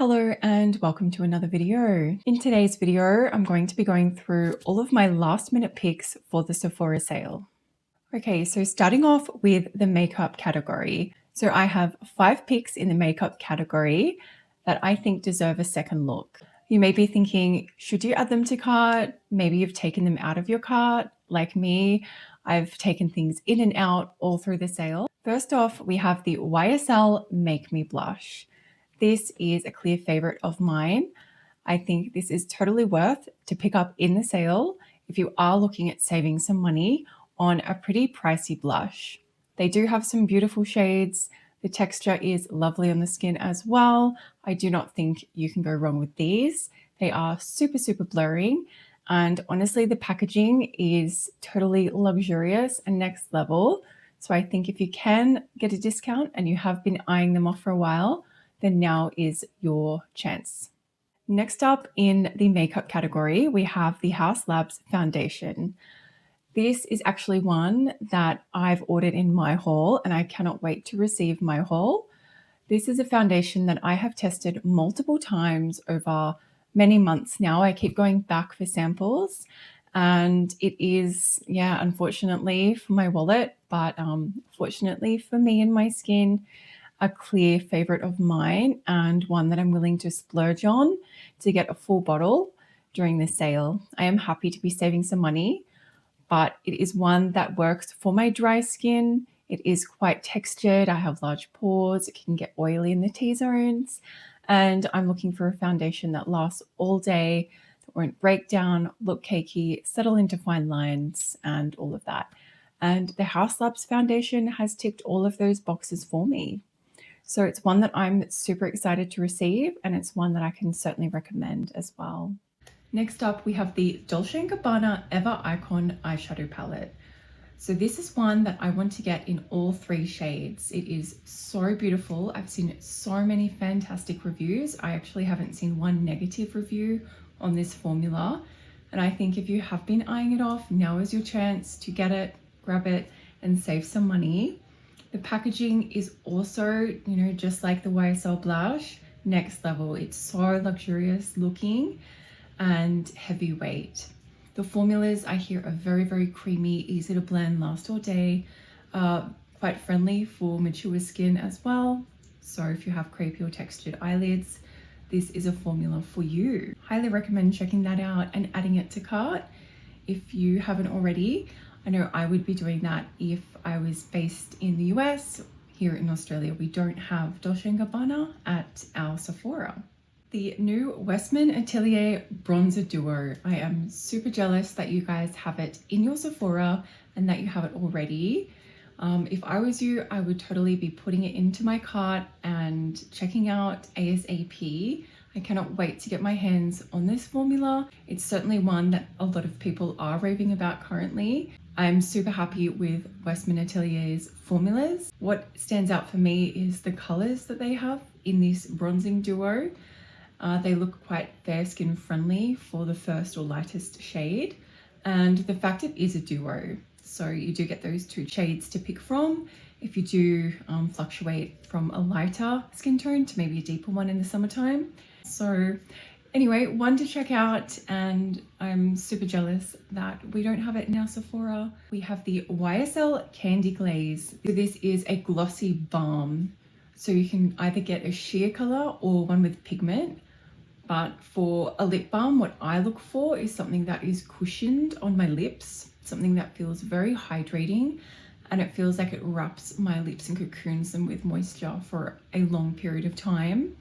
Hello and welcome to another video. In today's video, I'm going to be going through all of my last minute picks for the Sephora sale. Okay, so starting off with the makeup category. So I have 5 picks in the makeup category that I think deserve a second look. You may be thinking, should you add them to cart? Maybe you've taken them out of your cart. Like me, I've taken things in and out all through the sale. First off, we have the YSL Make Me Blush. This is a clear favorite of mine. I think this is totally worth to pick up in the sale if you are looking at saving some money on a pretty pricey blush. They do have some beautiful shades. The texture is lovely on the skin as well. I do not think you can go wrong with these. They are super blurring, and honestly the packaging is totally luxurious and next level. So I think if you can get a discount and you have been eyeing them off for a while, then now is your chance. Next up in the makeup category, we have the Haus Labs foundation. This is actually one that I've ordered in my haul and I cannot wait to receive my haul. This is a foundation that I have tested multiple times over many months now. I keep going back for samples and it is, unfortunately for my wallet, but fortunately for me and my skin, a clear favorite of mine and one that I'm willing to splurge on to get a full bottle during the sale. I am happy to be saving some money, but it is one that works for my dry skin. It is quite textured. I have large pores. It can get oily in the T-zones. And I'm looking for a foundation that lasts all day, that won't break down, look cakey, settle into fine lines, and all of that. And the Haus Labs foundation has ticked all of those boxes for me. So it's one that I'm super excited to receive, and it's one that I can certainly recommend as well. Next up, we have the Dolce & Gabbana Ever Icon eyeshadow palette. So this is one that I want to get in all 3 shades. It is so beautiful. I've seen so many fantastic reviews. I actually haven't seen one negative review on this formula. And I think if you have been eyeing it off, now is your chance to get it, grab it, and save some money. The packaging is also, just like the YSL blush, next level. It's so luxurious looking and heavyweight. The formulas I hear are very creamy, easy to blend, last all day, quite friendly for mature skin as well. So if you have crepey or textured eyelids, this is a formula for you. Highly recommend checking that out and adding it to cart if you haven't already. I know I would be doing that if I was based in the US. Here in Australia, we don't have Dolce & Gabbana at our Sephora. The new Westman Atelier Bronzer Duo. I am super jealous that you guys have it in your Sephora and that you have it already. If I was you, I would totally be putting it into my cart and checking out ASAP. I cannot wait to get my hands on this formula. It's certainly one that a lot of people are raving about currently. I'm super happy with Westman Atelier's formulas. What stands out for me is the colors that they have in this bronzing duo. They look quite fair skin friendly for the first or lightest shade. And the fact it is a duo, so you do get those 2 shades to pick from if you do fluctuate from a lighter skin tone to maybe a deeper one in the summertime. So anyway, one to check out, and I'm super jealous that we don't have it in our Sephora. We have the YSL Candy Glaze. This is a glossy balm. So you can either get a sheer color or one with pigment. But for a lip balm, what I look for is something that is cushioned on my lips, something that feels very hydrating, and it feels like it wraps my lips and cocoons them with moisture for a long period of time.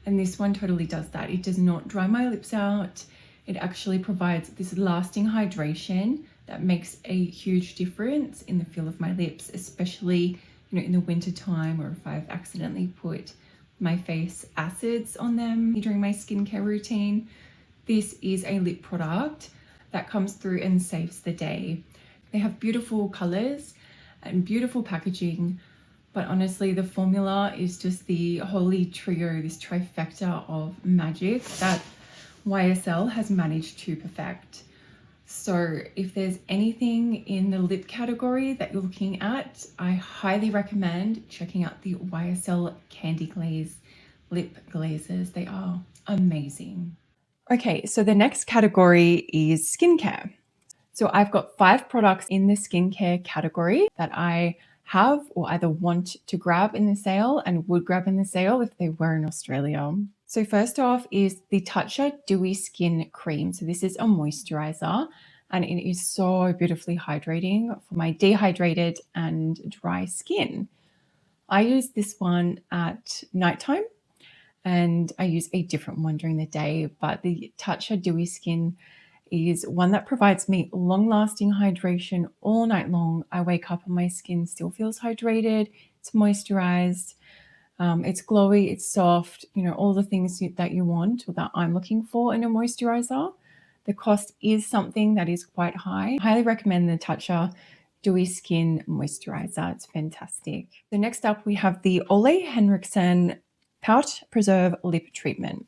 And this one totally does that. It does not dry my lips out. It actually provides this lasting hydration that makes a huge difference in the feel of my lips, especially in the winter time, or if I've accidentally put my face acids on them during my skincare routine. This is a lip product that comes through and saves the day. They have beautiful colors and beautiful packaging, but honestly the formula is just the holy trio, this trifecta of magic that YSL has managed to perfect. So if there's anything in the lip category that you're looking at, I highly recommend checking out the YSL Candy Glaze lip glazes. They are amazing. Okay, so the next category is skincare. So I've got 5 products in the skincare category that I have or either want to grab in the sale and would grab in the sale if they were in Australia. So first off is the Tatcha Dewy Skin Cream. So this is a moisturizer and it is so beautifully hydrating for my dehydrated and dry skin. I use this one at nighttime and I use a different one during the day, but the Tatcha Dewy Skin is one that provides me long-lasting hydration all night long. I wake up and my skin still feels hydrated, it's moisturized, it's glowy, it's soft, all the things that you want or that I'm looking for in a moisturizer. The cost is something that is quite high. I highly recommend the Tatcha Dewy Skin Moisturizer. It's fantastic. So next up, we have the Ole Henriksen Pout Preserve Lip Treatment.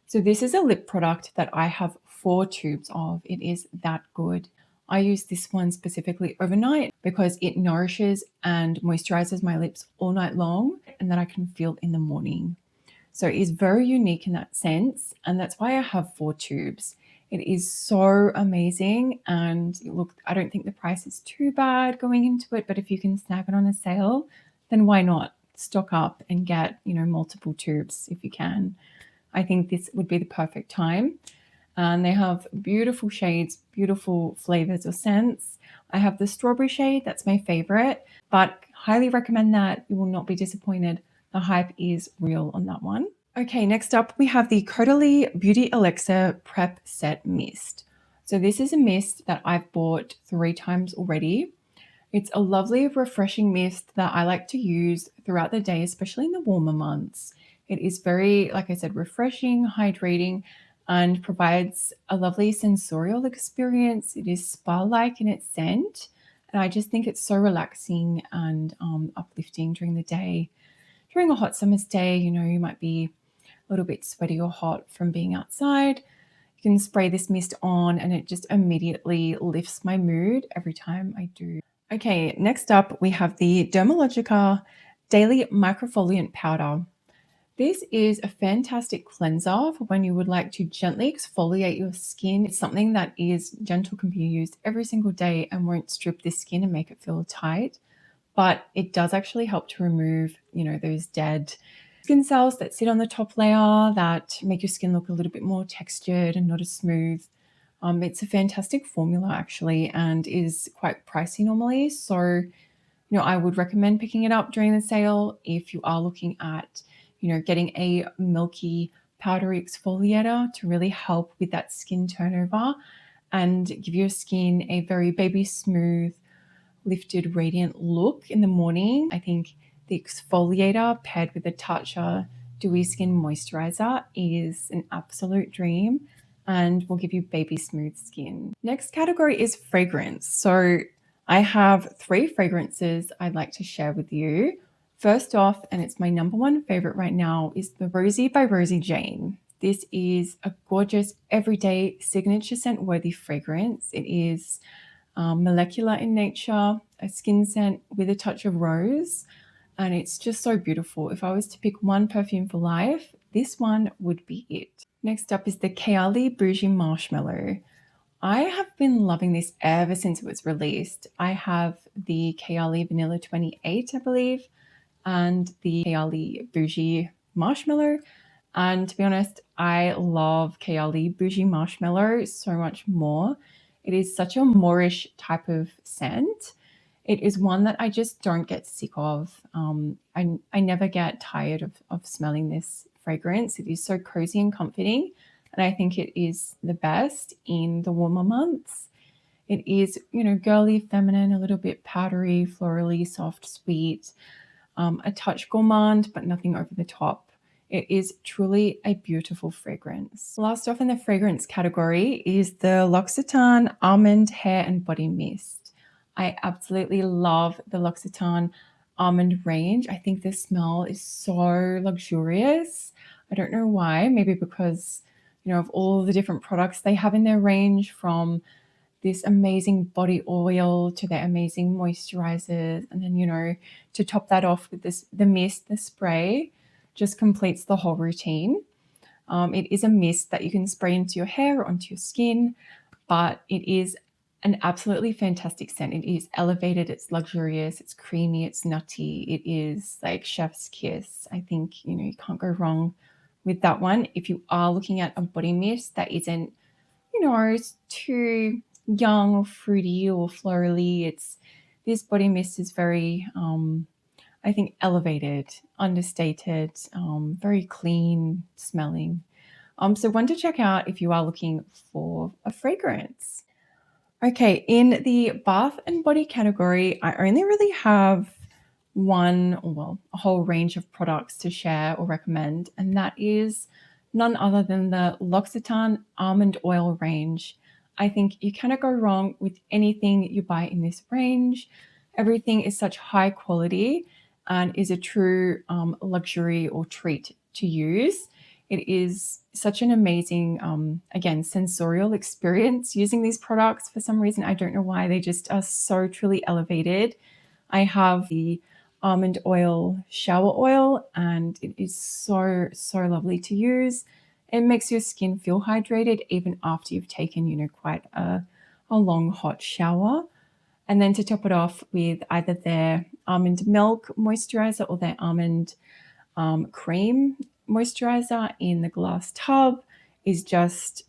So this is a lip product that I have 4 tubes of. It is that good. I use this one specifically overnight because it nourishes and moisturizes my lips all night long and that I can feel in the morning. So it is very unique in that sense, and that's why I have 4 tubes. It is so amazing, and look, I don't think the price is too bad going into it, but if you can snag it on a sale, then why not stock up and get, multiple tubes if you can. I think this would be the perfect time. And they have beautiful shades, beautiful flavors or scents. I have the strawberry shade, that's my favorite, but highly recommend that. You will not be disappointed. The hype is real on that one. Okay, next up we have the Caudalie Beauty Elixir Prep Set Mist. So this is a mist that I've bought 3 times already. It's a lovely, refreshing mist that I like to use throughout the day, especially in the warmer months. It is very, like I said, refreshing, hydrating, and provides a lovely sensorial experience. It is spa-like in its scent, and I just think it's so relaxing and uplifting during the day. During a hot summer's day, you might be a little bit sweaty or hot from being outside. You can spray this mist on and it just immediately lifts my mood every time I do. Okay, next up we have the Dermalogica Daily Microfoliant Powder. This is a fantastic cleanser for when you would like to gently exfoliate your skin. It's something that is gentle, can be used every single day and won't strip the skin and make it feel tight, but it does actually help to remove, those dead skin cells that sit on the top layer that make your skin look a little bit more textured and not as smooth. It's a fantastic formula actually and is quite pricey normally. So, I would recommend picking it up during the sale if you are looking at, getting a milky powdery exfoliator to really help with that skin turnover and give your skin a very baby smooth, lifted, radiant look in the morning. I think the exfoliator paired with the Tatcha Dewy Skin Moisturizer is an absolute dream and will give you baby smooth skin. Next category is fragrance. So I have 3 fragrances I'd like to share with you. First off, and it's my number 1 favorite right now, is the Rosie by Rosie Jane. This is a gorgeous everyday signature scent worthy fragrance. It is molecular in nature, a skin scent with a touch of rose, and it's just so beautiful. If I was to pick one perfume for life, this one would be it. Next up is the Kayali Boujee Marshmallow. I have been loving this ever since it was released. I have the Kayali Vanilla 28, I believe, and the Kayali Boujee Marshmallow. And to be honest, I love Kayali Boujee Marshmallow so much more. It is such a Moorish type of scent. It is one that I just don't get sick of. I never get tired of smelling this fragrance. It is so cozy and comforting, and I think it is the best in the warmer months. It is, girly, feminine, a little bit powdery, florally, soft, sweet, a touch gourmand, but nothing over the top. It is truly a beautiful fragrance. Last off in the fragrance category is the L'Occitane Almond Hair and Body Mist. I absolutely love the L'Occitane Almond range. I think the smell is so luxurious. I don't know why, maybe because, of all the different products they have in their range, from this amazing body oil to their amazing moisturizers, and then, to top that off with the mist, the spray. just completes the whole routine. It is a mist that you can spray into your hair or onto your skin, but it is an absolutely fantastic scent. It is elevated, it's luxurious, it's creamy, it's nutty. It is like chef's kiss. I think, you can't go wrong with that one. If you are looking at a body mist that isn't, it's too young or fruity or florally, this body mist is very, I think, elevated, understated, very clean smelling. So one to check out if you are looking for a fragrance. Okay, in the bath and body category, I only really have a whole range of products to share or recommend, and that is none other than the L'Occitane Almond Oil range. I think you cannot go wrong with anything you buy in this range. Everything is such high quality and is a true luxury or treat to use. It is such an amazing, again, sensorial experience using these products. For some reason, I don't know why, they just are so truly elevated. I have the almond oil shower oil, and it is so, so lovely to use. It makes your skin feel hydrated even after you've taken, quite a long hot shower. And then to top it off with either their almond milk moisturizer or their almond cream moisturizer in the glass tub is just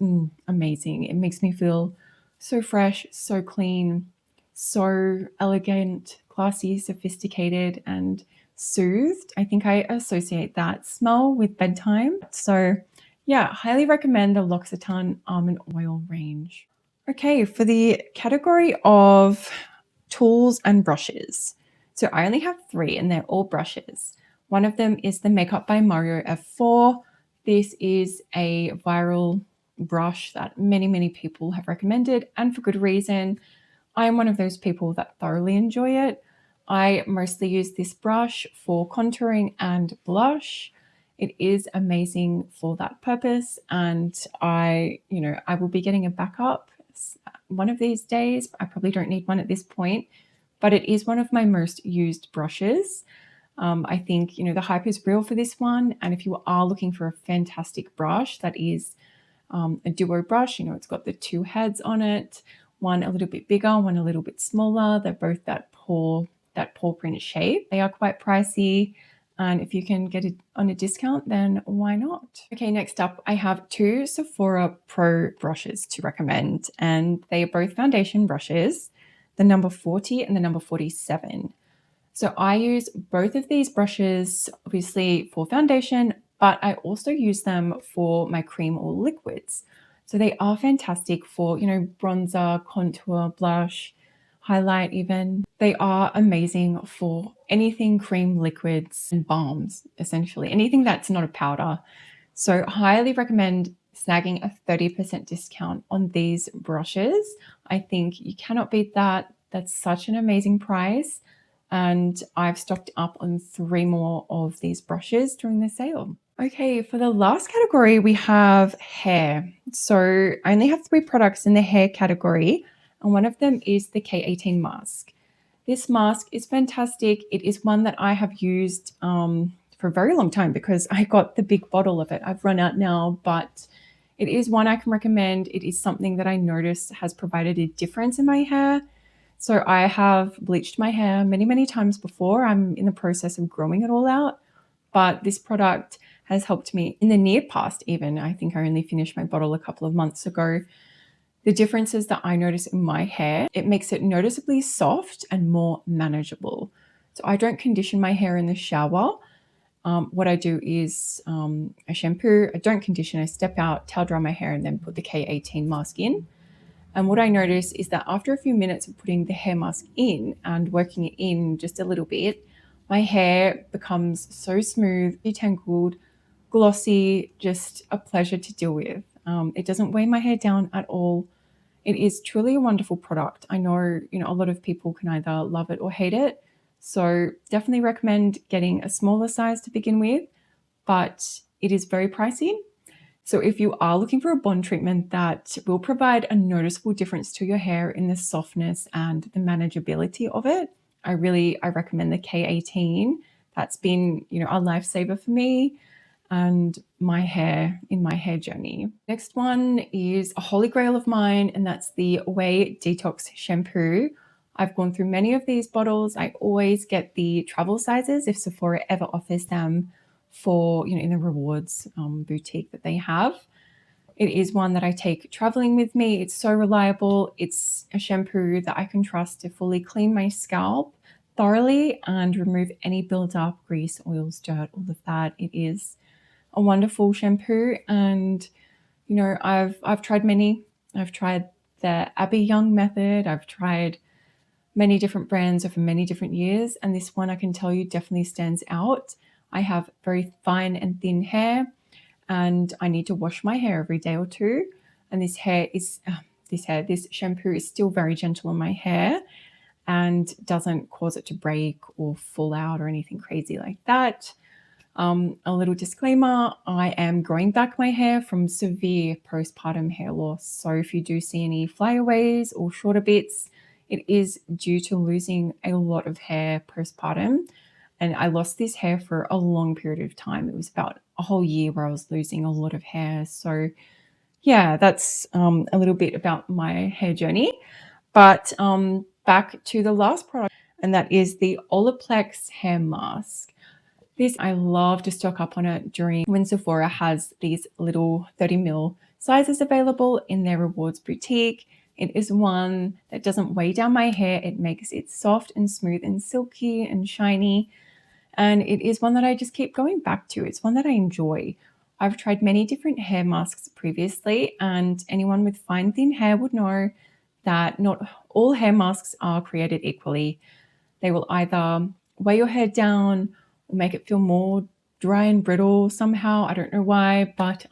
amazing. It makes me feel so fresh, so clean, so elegant, classy, sophisticated, and soothed. I think I associate that smell with bedtime. So yeah, highly recommend the L'Occitane Almond Oil range. Okay, for the category of tools and brushes. So I only have 3 and they're all brushes. One of them is the Makeup by Mario F4. This is a viral brush that many, many people have recommended, and for good reason. I am one of those people that thoroughly enjoy it. I mostly use this brush for contouring and blush. It is amazing for that purpose, and I will be getting a backup one of these days. I probably don't need one at this point, but it is one of my most used brushes. I think, the hype is real for this one. And if you are looking for a fantastic brush that is a duo brush, it's got the 2 heads on it, one a little bit bigger, one a little bit smaller. They're both that paw print shape. They are quite pricey. And if you can get it on a discount, then why not? Okay, next up, I have 2 Sephora Pro brushes to recommend. And they are both foundation brushes, the number 40 and the number 47. So I use both of these brushes, obviously for foundation, but I also use them for my cream or liquids. So they are fantastic for, bronzer, contour, blush, highlight even. They are amazing for anything cream, liquids, and balms, essentially. Anything that's not a powder. So highly recommend snagging a 30% discount on these brushes. I think you cannot beat that. That's such an amazing price. And I've stocked up on 3 more of these brushes during the sale. Okay, for the last category, we have hair. So I only have 3 products in the hair category, and one of them is the K18 mask. This mask is fantastic. It is one that I have used for a very long time because I got the big bottle of it. I've run out now, but it is one I can recommend. It is something that I noticed has provided a difference in my hair. So I have bleached my hair many, many times before. I'm in the process of growing it all out, but this product has helped me in the near past even. I think I only finished my bottle a couple of months ago. The differences that I notice in my hair, it makes it noticeably soft and more manageable. So I don't condition my hair in the shower. What I do is I shampoo, I don't condition, I step out, towel dry my hair, and then put the K18 mask in. And what I notice is that after a few minutes of putting the hair mask in and working it in just a little bit, my hair becomes so smooth, detangled, glossy, just a pleasure to deal with. It doesn't weigh my hair down at all. It is truly a wonderful product. I know, a lot of people can either love it or hate it. So definitely recommend getting a smaller size to begin with, but it is very pricey. So if you are looking for a bond treatment that will provide a noticeable difference to your hair in the softness and the manageability of it, I recommend the K18 That's been, you know, a lifesaver for me and my hair in my hair journey. Next one is a holy grail of mine, and that's the Away Detox Shampoo. I've gone through many of these bottles. I always get the travel sizes if Sephora ever offers them for, you know, in the rewards boutique that they have. It is one that I take traveling with me. It's so reliable. It's a shampoo that I can trust to fully clean my scalp thoroughly and remove any buildup, grease, oils, dirt, all of that. It is a wonderful shampoo, and you know, I've tried many. I've tried the Abby Young method. I've tried many different brands over many different years, and this one I can tell you definitely stands out. I have very fine and thin hair, and I need to wash my hair every day or two. And this shampoo is still very gentle on my hair and doesn't cause it to break or fall out or anything crazy like that. A little disclaimer, I am growing back my hair from severe postpartum hair loss. So if you do see any flyaways or shorter bits, it is due to losing a lot of hair postpartum. And I lost this hair for a long period of time. It was about a whole year where I was losing a lot of hair. So yeah, that's a little bit about my hair journey. But back to the last product, and that is the Olaplex hair mask. This, I love to stock up on it during when Sephora has these little 30ml sizes available in their rewards boutique. It is one that doesn't weigh down my hair. It makes it soft and smooth and silky and shiny. And it is one that I just keep going back to. It's one that I enjoy. I've tried many different hair masks previously, and anyone with fine, thin hair would know that not all hair masks are created equally. They will either weigh your hair down or make it feel more dry and brittle somehow. I don't know why, but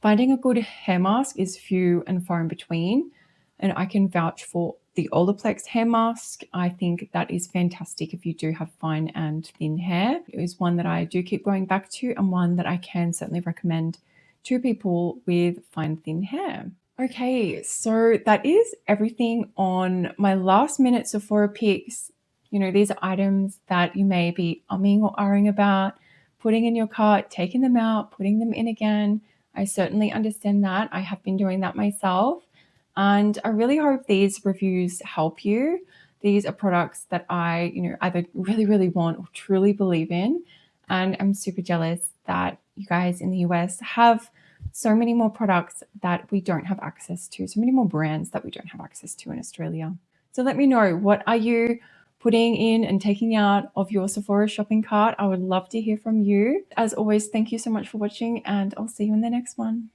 finding a good hair mask is few and far in between. And I can vouch for the Olaplex hair mask. I think that is fantastic if you do have fine and thin hair. It is one that I do keep going back to, and one that I can certainly recommend to people with fine, thin hair. Okay, so that is everything on my last minute Sephora picks. You know, these are items that you may be umming or ahhing about, putting in your cart, taking them out, putting them in again. I certainly understand that. I have been doing that myself. And I really hope these reviews help you. These are products that I, you know, either really, really want or truly believe in. And I'm super jealous that you guys in the US have so many more products that we don't have access to, so many more brands that we don't have access to in Australia. So let me know, what are you putting in and taking out of your Sephora shopping cart? I would love to hear from you. As always, thank you so much for watching, and I'll see you in the next one.